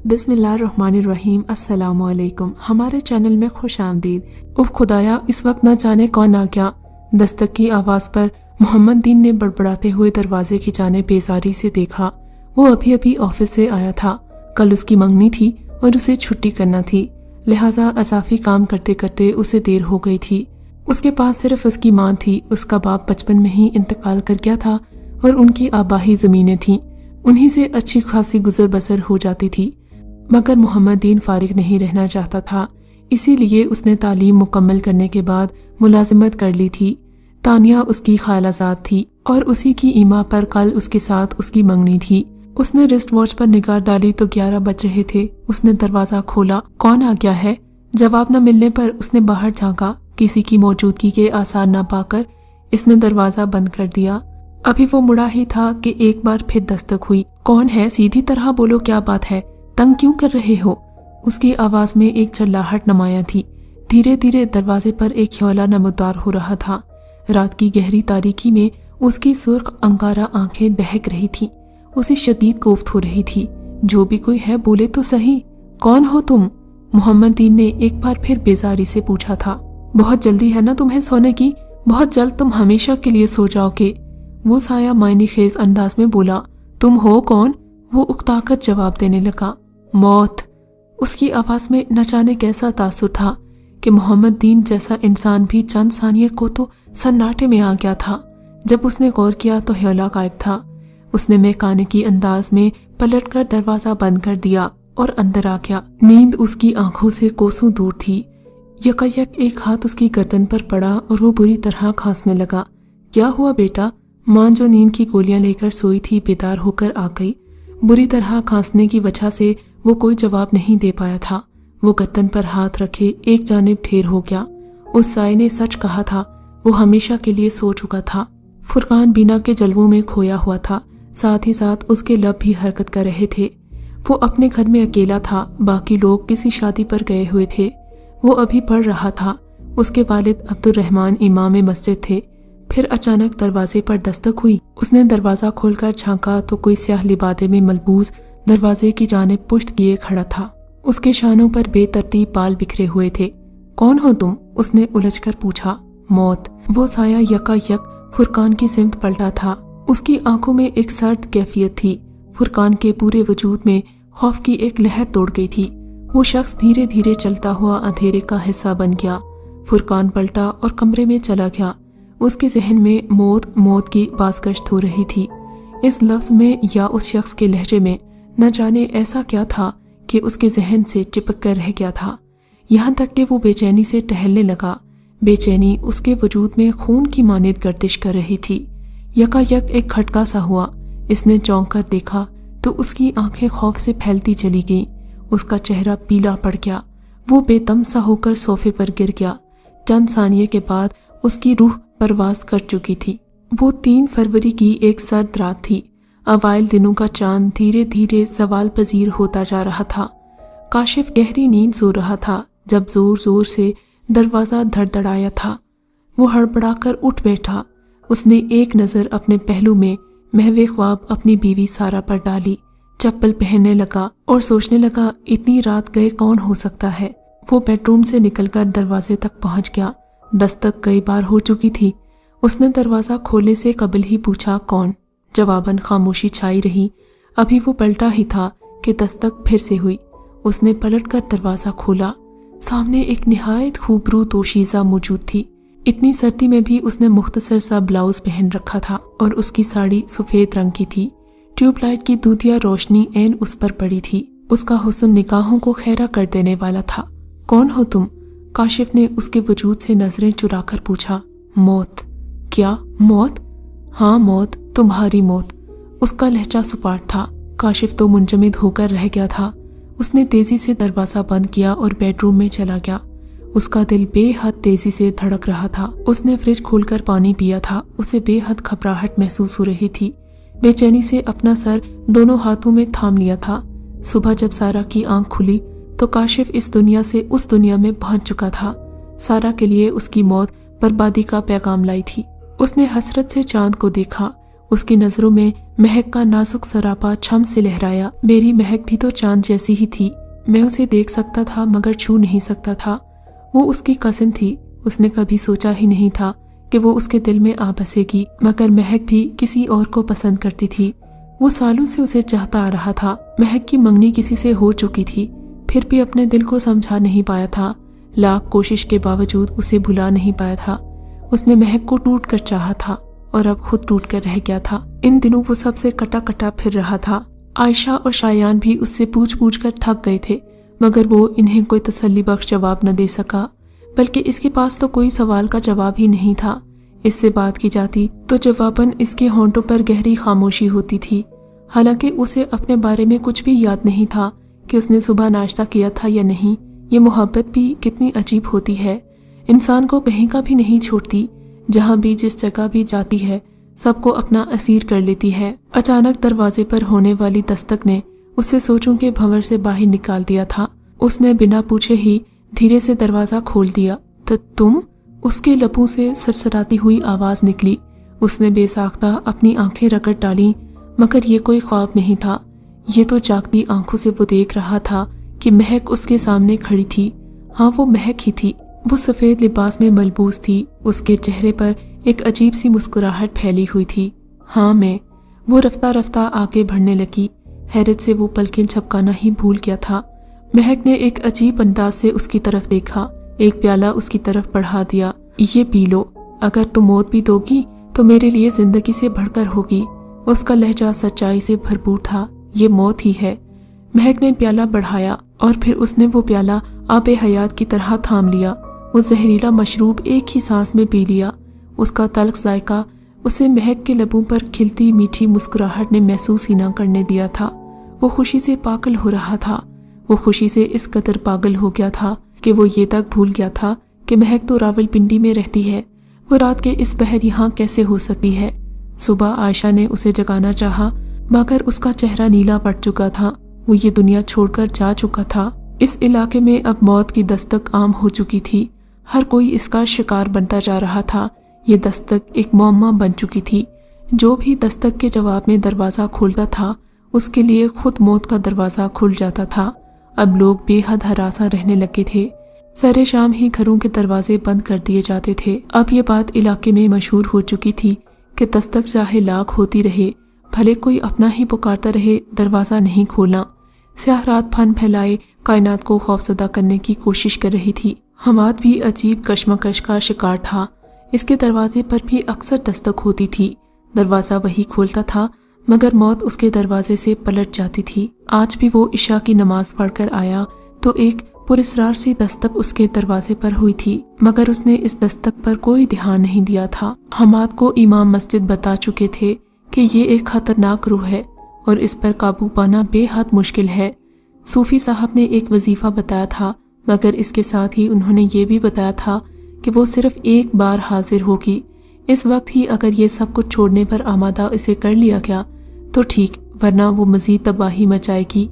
बिस्मिल्लाहिर्रहमानिर्रहीम। अस्सलाम वालेकुम। हमारे चैनल में खुश आमदीद। उफ खुदाया, इस वक्त न जाने कौन आ गया। दस्तक की आवाज़ पर मोहम्मद दीन ने बड़बड़ाते हुए दरवाजे की जाने बेजारी से देखा। वो अभी अभी ऑफिस से आया था। कल उसकी मंगनी थी और उसे छुट्टी करना थी, लिहाजा अजाफी काम करते करते उसे देर हो गई थी। उसके पास सिर्फ उसकी माँ थी। उसका बाप बचपन में ही इंतकाल कर गया था और उनकी आबाही ज़मीनें थीं। उन्हीं से अच्छी खासी गुजर बसर हो जाती थी, मगर मोहम्मद दीन फारिग नहीं रहना चाहता था। इसीलिए उसने तालीम मुकम्मल करने के बाद मुलाजिमत कर ली थी। तानिया उसकी खालाजाद थी और उसी की ईमा पर कल उसके साथ उसकी मंगनी थी। उसने रिस्ट वॉच पर निगाह डाली तो 11 बज रहे थे। उसने दरवाजा खोला। कौन आ गया है? जवाब न मिलने पर उसने बाहर झांका। किसी की मौजूदगी के आसार न पाकर इसने दरवाजा बंद कर दिया। अभी वो मुड़ा ही था कि एक बार फिर दस्तक हुई। कौन है? सीधी तरह बोलो, क्या बात है? तंग क्यों कर रहे हो? उसकी आवाज में एक चिल्लाहट नुमाया थी। धीरे धीरे दरवाजे पर एक ख्योला नमूदार हो रहा था। रात की गहरी तारीकी में उसकी सुर्ख अंगारा आंखें दहक रही थीं। उसे शदीद कोफ्त हो रही थी। जो भी कोई है बोले तो सही। कौन हो तुम? मोहम्मद दीन ने एक बार फिर बेजारी से पूछा था। बहुत जल्दी है ना तुम्हें सोने की? बहुत जल्द तुम हमेशा के लिए सो जाओगे। वो साया मायने खेज अंदाज में बोला। तुम हो कौन? वो उकताकर जवाब देने लगा। मौत। उसकी आवाज में न जाने कैसा तासुर था कि मोहम्मद दीन जैसा इंसान भी चंद सानिये को तो सन्नाटे में आ गया था। जब उसने गौर किया तो ह्योला गायब था। उसने मेकाने की अंदाज में पलटकर दरवाजा बंद कर दिया और अंदर आ गया। नींद उसकी आंखों से कोसों दूर थी। यकायक एक हाथ उसकी गर्दन पर पड़ा और वो बुरी तरह खांसने लगा। क्या हुआ बेटा? मां जो नींद की गोलियां लेकर सोई थी बेदार होकर आ गई। बुरी तरह खांसने की वजह से वो कोई जवाब नहीं दे पाया था। वो गर्दन पर हाथ रखे एक जानिब ढेर हो गया। उस साये ने सच कहा था। वो हमेशा के लिए सो चुका था। फुरकान बीना के जलवों में खोया हुआ था। साथ ही साथ उसके लब भी हरकत कर रहे थे। वो अपने घर में अकेला था। बाकी लोग किसी शादी पर गए हुए थे। वो अभी पढ़ रहा था। उसके वालिद अब्दुर्रहमान इमाम मस्जिद थे। फिर अचानक दरवाजे पर दस्तक हुई। उसने दरवाजा खोलकर झांका तो कोई स्याह लिबादे में मलबूस दरवाजे की जानिब पुश्त किए खड़ा था। उसके शानों पर बेतरतीब बाल बिखरे हुए थे। कौन हो तुम? उसने उलझकर पूछा। मौत। वो साया यकायक फुरकान की सिमत पलटा था। उसकी आंखों में एक सर्द कैफियत थी। फुरकान के पूरे वजूद में खौफ की एक लहर दौड़ गई थी। वो शख्स धीरे धीरे चलता हुआ अंधेरे का हिस्सा बन गया। फुरकान पलटा और कमरे में चला गया। उसके जहन में मौत मौत की बाज़गश्त हो रही थी। इस लफ्ज़ में या उस शख्स के लहजे में न जाने ऐसा क्या था कि उसके जहन से चिपक कर रह गया था। यहाँ तक कि वो बेचैनी से टहलने लगा। बेचैनी उसके वजूद में खून की मानिद गर्दिश कर रही थी। यकायक एक खटका सा हुआ। इसने चौंक कर देखा तो उसकी आंखें खौफ से फैलती चली गईं। उसका चेहरा पीला पड़ गया। वो बेदम सा होकर सोफे पर गिर गया। चंद सानिये के बाद उसकी रूह परवास कर चुकी थी। वो 3 फरवरी की एक सर्द रात थी। अवाइल दिनों का चांद धीरे धीरे सवाल पजीर होता जा रहा था। काशिफ गहरी नींद सो रहा था जब जोर जोर से दरवाजा धड़धड़ाया था। वो हड़बड़ाकर उठ बैठा। उसने एक नज़र अपने पहलू में महवे ख्वाब अपनी बीवी सारा पर डाली। चप्पल पहनने लगा और सोचने लगा, इतनी रात गए कौन हो सकता है। वो बेडरूम से निकलकर दरवाजे तक पहुंच गया। दस्तक कई बार हो चुकी थी। उसने दरवाजा खोलने से कबल ही पूछा, कौन? जवाबन खामोशी छाई रही। अभी वो पलटा ही था कि दस्तक फिर से हुई। उसने पलटकर दरवाजा खोला। सामने एक निहायत खूबरू दोशीज़ा मौजूद थी। इतनी सर्दी में भी उसने मुख्तसर सा ब्लाउज पहन रखा था और उसकी साड़ी सफेद रंग की थी। ट्यूबलाइट की दूधिया रोशनी ऐन उस पर पड़ी थी। उसका हुस्न निगाहों को खैरा कर देने वाला था। कौन हो तुम? काशिफ ने उसके वजूद से नजरें चुराकर पूछा। मौत। क्या मौत? हाँ मौत, तुम्हारी मौत। उसका लहजा सुपाट था। काशिफ तो मुंजमिद होकर रह गया था। उसने तेजी से दरवाजा बंद किया और बेडरूम में चला गया। उसका दिल बेहद तेजी से धड़क रहा था। उसने फ्रिज खोलकर पानी पिया था। उसे बेहद घबराहट महसूस हो रही थी। बेचैनी से अपना सर दोनों हाथों में थाम लिया था। सुबह जब सारा की आंख खुली तो काशिफ इस दुनिया से उस दुनिया में पहुंच चुका था। सारा के लिए उसकी मौत बर्बादी का पैगाम लाई थी। उसने हसरत से चांद को देखा। اس کی نظروں میں مہک کا نازک سراپا چھم سے لہرایا۔ میری مہک بھی تو چاند جیسی ہی تھی، میں اسے دیکھ سکتا تھا مگر چھو نہیں سکتا تھا۔ وہ اس کی کزن تھی، اس نے کبھی سوچا ہی نہیں تھا کہ وہ اس کے دل میں آ بسے گی، مگر مہک بھی کسی اور کو پسند کرتی تھی۔ وہ سالوں سے اسے چاہتا آ رہا تھا۔ مہک کی منگنی کسی سے ہو چکی تھی، پھر بھی اپنے دل کو سمجھا نہیں پایا تھا، لاکھ کوشش کے باوجود اسے بھلا نہیں پایا تھا۔ اس نے مہک کو ٹوٹ کر چاہا تھا اور اب خود ٹوٹ کر رہ گیا تھا۔ ان دنوں وہ سب سے کٹا کٹا پھر رہا تھا۔ عائشہ اور شایان بھی اس سے پوچھ پوچھ کر تھک گئے تھے، مگر وہ انہیں کوئی تسلی بخش جواب نہ دے سکا، بلکہ اس کے پاس تو کوئی سوال کا جواب ہی نہیں تھا۔ اس سے بات کی جاتی تو جواباً اس کے ہونٹوں پر گہری خاموشی ہوتی تھی، حالانکہ اسے اپنے بارے میں کچھ بھی یاد نہیں تھا کہ اس نے صبح ناشتہ کیا تھا یا نہیں۔ یہ محبت بھی کتنی عجیب ہوتی ہے، انسان کو کہیں کا بھی نہیں چھوڑتی، جہاں بھی جس جگہ بھی جاتی ہے سب کو اپنا اسیر کر لیتی ہے۔ اچانک دروازے پر ہونے والی دستک نے اسے سوچوں کے بھنور سے باہر نکال دیا تھا۔ اس نے بنا پوچھے ہی دھیرے سے دروازہ کھول دیا۔ تم؟ اس کے لبوں سے سرسراتی ہوئی آواز نکلی۔ اس نے بے ساختہ اپنی آنکھیں رگڑ ڈالیں، مگر یہ کوئی خواب نہیں تھا، یہ تو جاگتی آنکھوں سے وہ دیکھ رہا تھا کہ مہک اس کے سامنے کھڑی تھی۔ ہاں، وہ مہک ہی تھی۔ وہ سفید لباس میں ملبوس تھی، اس کے چہرے پر ایک عجیب سی مسکراہٹ پھیلی ہوئی تھی۔ ہاں میں۔ وہ رفتہ رفتہ آگے بڑھنے لگی، حیرت سے وہ پلکیں جھپکانا ہی بھول گیا تھا۔ مہک نے ایک عجیب انداز سے اس کی طرف دیکھا، ایک پیالہ اس کی طرف بڑھا دیا۔ یہ پی لو، اگر تم موت بھی دوگی تو میرے لیے زندگی سے بڑھ کر ہوگی۔ اس کا لہجہ سچائی سے بھرپور تھا۔ یہ موت ہی ہے۔ مہک نے پیالہ بڑھایا اور پھر اس نے وہ پیالہ آب حیات کی طرح تھام لیا۔ وہ زہریلا مشروب ایک ہی سانس میں پی لیا۔ اس کا تلخ ذائقہ اسے مہک کے لبوں پر کھلتی میٹھی مسکراہٹ نے محسوس ہی نہ کرنے دیا تھا۔ وہ خوشی سے پاگل ہو رہا تھا۔ وہ خوشی سے اس قدر پاگل ہو گیا تھا کہ وہ یہ تک بھول گیا تھا کہ مہک تو راول پنڈی میں رہتی ہے۔ وہ رات کے اس پہر یہاں کیسے ہو سکتی ہے؟ صبح عائشہ نے اسے جگانا چاہا، مگر اس کا چہرہ نیلا پڑ چکا تھا۔ وہ یہ دنیا چھوڑ کر جا چکا تھا۔ اس علاقے میں اب موت کی دستک عام ہو چکی تھی، ہر کوئی اس کا شکار بنتا جا رہا تھا۔ یہ دستک ایک معمہ بن چکی تھی۔ جو بھی دستک کے جواب میں دروازہ کھولتا تھا، اس کے لیے خود موت کا دروازہ کھل جاتا تھا۔ اب لوگ بے حد ہراساں رہنے لگے تھے۔ سر شام ہی گھروں کے دروازے بند کر دیے جاتے تھے۔ اب یہ بات علاقے میں مشہور ہو چکی تھی کہ دستک چاہے لاکھ ہوتی رہے، بھلے کوئی اپنا ہی پکارتا رہے، دروازہ نہیں کھولنا۔ سیاہ رات پھن پھیلائے کائنات کو خوفزدہ کرنے کی کوشش کر رہی تھی۔ حماد بھی عجیب کشمکش کا شکار تھا۔ اس کے دروازے پر بھی اکثر دستک ہوتی تھی، دروازہ وہی کھولتا تھا، مگر موت اس کے دروازے سے پلٹ جاتی تھی۔ آج بھی وہ عشاء کی نماز پڑھ کر آیا تو ایک پراسرار سی دستک اس کے دروازے پر ہوئی تھی، مگر اس نے اس دستک پر کوئی دھیان نہیں دیا تھا۔ حماد کو امام مسجد بتا چکے تھے کہ یہ ایک خطرناک روح ہے اور اس پر قابو پانا بے حد مشکل ہے۔ صوفی صاحب نے ایک وظیفہ بتایا تھا، مگر اس کے ساتھ ہی انہوں نے یہ بھی بتایا تھا کہ وہ صرف ایک بار حاضر ہوگی۔ اس وقت ہی اگر یہ سب کچھ چھوڑنے پر آمادہ اسے کر لیا گیا تو ٹھیک، ورنہ وہ مزید تباہی مچائے گی۔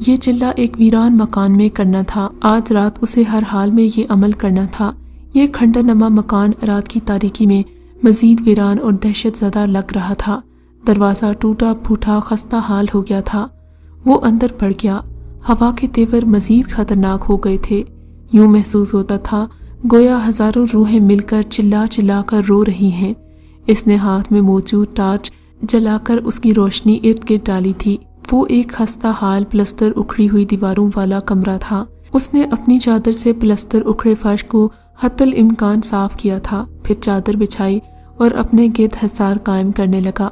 یہ چلہ ایک ویران مکان میں کرنا تھا، آج رات اسے ہر حال میں یہ عمل کرنا تھا۔ یہ کھنڈر نما مکان رات کی تاریکی میں مزید ویران اور دہشت زدہ لگ رہا تھا۔ دروازہ ٹوٹا پھوٹا خستہ حال ہو گیا تھا۔ وہ اندر پڑ گیا۔ ہوا کے تیور مزید خطرناک ہو گئے تھے۔ یوں محسوس ہوتا تھا گویا ہزاروں روحیں مل کر چلا چلا کر رو رہی ہیں۔ اس نے ہاتھ میں موجود ٹارچ جلا کر اس کی روشنی ارد گرد ڈالی تھی۔ وہ ایک خستہ حال پلستر اکھڑی ہوئی دیواروں والا کمرہ تھا۔ اس نے اپنی چادر سے پلستر اکھڑے فرش کو حتی الامکان صاف کیا تھا، پھر چادر بچھائی اور اپنے گرد حصار قائم کرنے لگا۔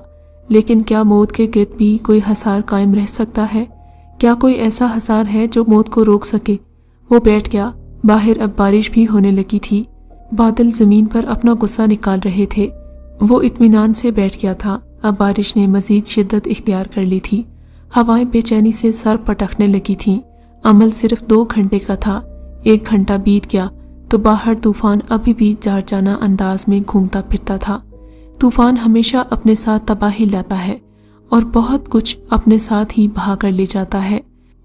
لیکن کیا موت کے گرد بھی کوئی حصار قائم رہ سکتا ہے؟ کیا کوئی ایسا حصار ہے جو موت کو روک سکے؟ وہ بیٹھ گیا۔ باہر اب بارش بھی ہونے لگی تھی۔ بادل زمین پر اپنا غصہ نکال رہے تھے۔ وہ اطمینان سے بیٹھ گیا تھا۔ اب بارش نے مزید شدت اختیار کر لی تھی۔ ہوائیں بے چینی سے سر پٹکنے لگی تھیں۔ عمل صرف 2 گھنٹے کا تھا۔ 1 گھنٹہ بیت گیا تو باہر طوفان ابھی بھی جارجانہ انداز میں گھومتا پھرتا تھا۔ طوفان ہمیشہ اپنے ساتھ تباہی لاتا ہے اور بہت کچھ اپنے ساتھ ہی بہا کر لے جاتا ہے،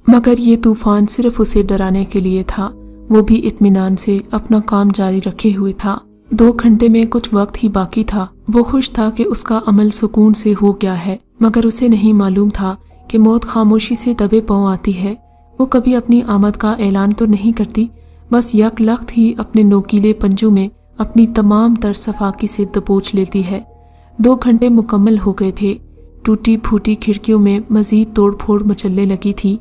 مگر یہ طوفان صرف اسے ڈرانے کے لیے تھا۔ وہ بھی اطمینان سے اپنا کام جاری رکھے ہوئے تھا۔ 2 घंटे में कुछ वक्त ही बाकी था। वो खुश था कि उसका अमल सुकून से हो गया है, मगर उसे नहीं मालूम था कि मौत खामोशी से दबे पांव आती है। वो कभी अपनी आमद का ऐलान तो नहीं करती, बस यकलख्त ही अपने नोकीले पंजों में अपनी तमाम तर सफाकी से दबोच लेती है। 2 घंटे मुकम्मल हो गए थे। टूटी फूटी खिड़कियों में मजीद तोड़ फोड़ मचलने लगी थी।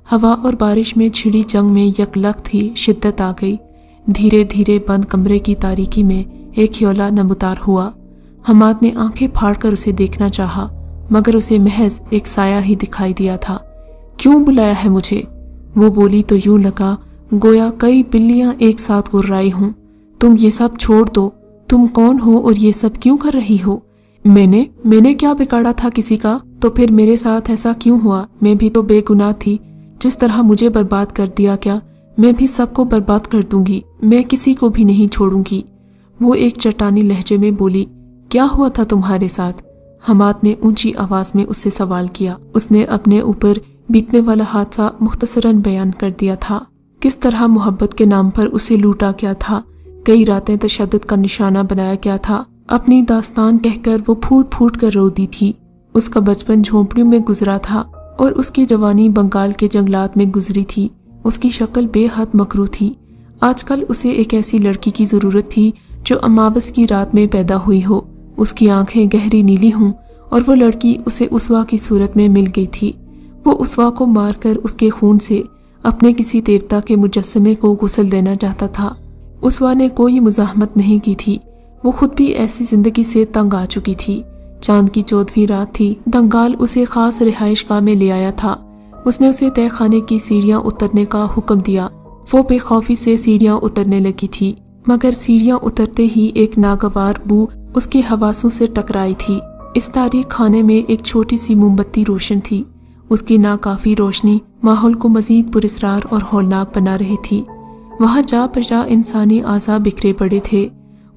हवा और बारिश में छिड़ी जंग में यकलख्त ही शिद्दत आ गई। धीरे धीरे बंद कमरे की तारीकी में एक ह्योला नमूदार हुआ। हमाद ने आंखें फाड़कर उसे देखना चाहा, मगर उसे महज एक साया ही दिखाई दिया था। क्यों बुलाया है मुझे? वो बोली तो यूं लगा गोया कई बिल्लियां एक साथ गुर्राई हूं। तुम ये सब छोड़ दो। तुम कौन हो और ये सब क्यों कर रही हो? मैंने क्या बिगाड़ा था किसी का? तो फिर मेरे साथ ऐसा क्यों हुआ? मैं भी तो बेगुनाह थी। जिस तरह मुझे बर्बाद कर दिया, क्या मैं भी सबको बर्बाद कर दूंगी? मैं किसी को भी नहीं छोड़ूंगी। वो एक चट्टानी लहजे में बोली, क्या हुआ था तुम्हारे साथ? हमाद ने ऊंची आवाज में उससे सवाल किया। उसने अपने ऊपर बीतने वाला हादसा मुख्तसरन बयान कर दिया था। किस तरह मोहब्बत के नाम पर उसे लूटा गया था, कई रातें तशद्दुद का निशाना बनाया गया था। अपनी दास्तान कहकर वो फूट फूट कर रोती थी। उसका बचपन झोंपड़ियों में गुजरा था और उसकी जवानी बंगाल के जंगलात में गुजरी थी। उसकी शक्ल बेहद मकरू थी। आजकल उसे एक ऐसी लड़की की जरूरत थी जो अमावस की रात में पैदा हुई हो, उसकी आंखें गहरी नीली हों, और वो लड़की उसे उसवा की सूरत में मिल गई थी। वो उसवा को मारकर उसके खून से अपने किसी देवता के मुजस्समे को गुस्ल देना चाहता था। उसवा ने कोई मुज़ाहमत नहीं की थी। वो खुद भी ऐसी जिंदगी से तंग आ चुकी थी। चांद की 14वीं रात थी। दंगाल उसे खास रिहाइशगाह में ले आया था। उसने उसे तय खाने की सीढ़ियां उतरने का हुक्म दिया। वो बेखौफी से सीढ़ियां उतरने लगी थी, मगर सीढ़ियां उतरते ही एक नागवार बू उसके हवासों से टकराई थी। इस तारीख खाने में एक छोटी सी मोमबत्ती रोशन थी। उसकी नाकाफी रोशनी माहौल को मजीद पुरस्रार और हौलनाक बना रही थी। वहां जा बजा इंसानी आज़ा बिखरे पड़े थे।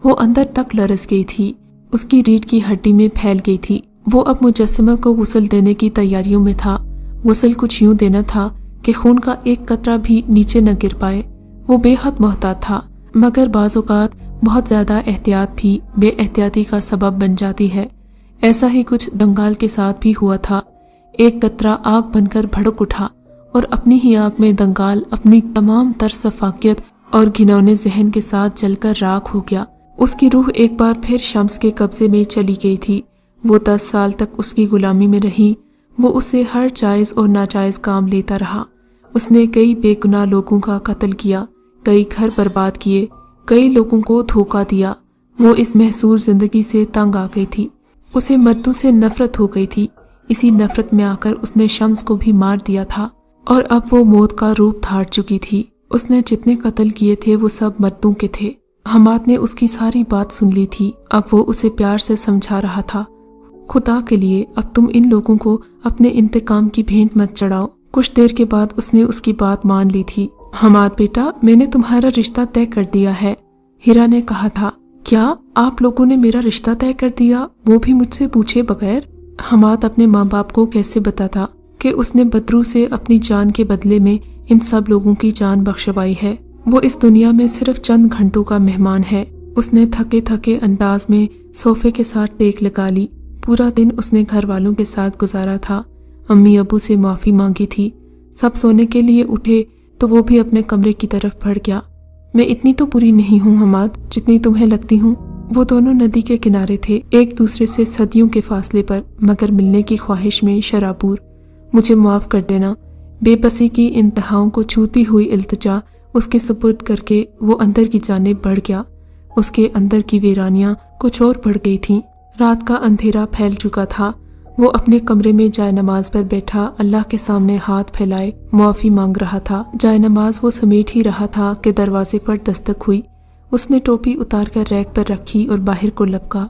वो अंदर तक लरस गई थी। उसकी रीढ़ की हड्डी में फैल गई थी। वो अब मुजस्समा को गुस्ल देने की तैयारियों में था। गुस्ल कुछ यूं देना था कि खून का एक कतरा भी नीचे न गिर पाए। वो बेहद मोहतात था, मगर बाज़ औक़ात बहुत ज्यादा एहतियात भी बेएहतियाती का सबब बन जाती है। ऐसा ही कुछ दंगाल के साथ भी हुआ था। एक कतरा आग बनकर भड़क उठा और अपनी ही आग में दंगाल अपनी तमाम तर सफाकियत और घिनौने जहन के साथ जलकर राख हो गया। उसकी रूह एक बार फिर शम्स के कब्जे में चली गई थी। वो 10 साल तक उसकी गुलामी में रही। वो उसे हर जायज और नाजायज काम लेता रहा। उसने कई बेगुनाह लोगों का कत्ल किया, कई घर बर्बाद किए, कई लोगों को धोखा दिया। वो इस महसूर जिंदगी से तंग आ गई थी। उसे मर्दों से नफरत हो गई थी। इसी नफरत में आकर उसने शम्स को भी मार दिया था और अब वो मौत का रूप धार चुकी थी। उसने जितने कत्ल किए थे वो सब मर्दों के थे। हमाद ने उसकी सारी बात सुन ली थी। अब वो उसे प्यार से समझा रहा था, खुदा के लिए अब तुम इन लोगों को अपने इंतकाम की भेंट मत चढ़ाओ। कुछ देर के बाद उसने उसकी बात मान ली थी। हमाद बेटा, मैंने तुम्हारा रिश्ता तय कर दिया है, हिरा ने कहा था। क्या आप लोगों ने मेरा रिश्ता तय कर दिया, वो भी मुझसे पूछे बगैर? हमाद अपने माँ बाप को कैसे बताता कि उसने बदरू से अपनी जान के बदले में इन सब लोगों की जान बख्शवाई है। वो इस दुनिया में सिर्फ चंद घंटों का मेहमान है। उसने थके थके अंदाज में सोफे के साथ टेक लगा ली। पूरा दिन उसने घर वालों के साथ गुजारा था। अम्मी अबू से माफी मांगी थी। सब सोने के लिए उठे तो वो भी अपने कमरे की तरफ बढ़ गया। मैं इतनी तो बुरी नहीं हूँ हमाद, जितनी तुम्हें लगती हूँ। वो दोनों नदी के किनारे थे, एक दूसरे से सदियों के फासले पर, मगर मिलने की ख्वाहिश में शराबूर। मुझे माफ कर देना। बेबसी की इंतहाओं को छूती हुई इल्तिजा उसके सुपुर्द करके वो अंदर की जानिब बढ़ गया। उसके अंदर की वीरानियां कुछ और बढ़ गई थीं। रात का अंधेरा फैल चुका था। वो अपने कमरे में जाय नमाज पर बैठा अल्लाह के सामने हाथ फैलाए मुआफी मांग रहा था। जाय नमाज वो समेट ही रहा था कि दरवाजे पर दस्तक हुई। उसने टोपी उतारकर रैक पर रखी और बाहर को लपका।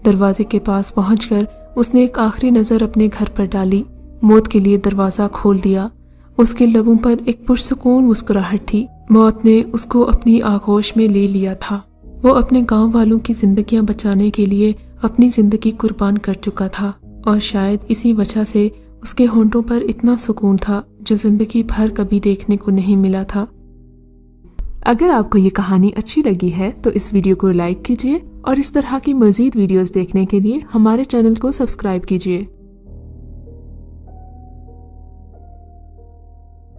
दरवाजे के पास पहुंचकर उसने एक आखिरी नजर अपने घर पर डाली। मौत के लिए दरवाजा खोल दिया। उसके लबों पर एक पुरसुकून मुस्कुराहट थी। मौत ने उसको अपनी आगोश में ले लिया था। वो अपने गांव वालों की जिंदगियां बचाने के लिए अपनी जिंदगी कुर्बान कर चुका था, और शायद इसी वजह से उसके होंठों पर इतना सुकून था जो जिंदगी भर कभी देखने को नहीं मिला था। اگر آپ کو یہ کہانی اچھی لگی ہے تو اس ویڈیو کو لائک کیجیے اور اس طرح کی مزید ویڈیوز دیکھنے کے لیے ہمارے چینل کو سبسکرائب کیجیے۔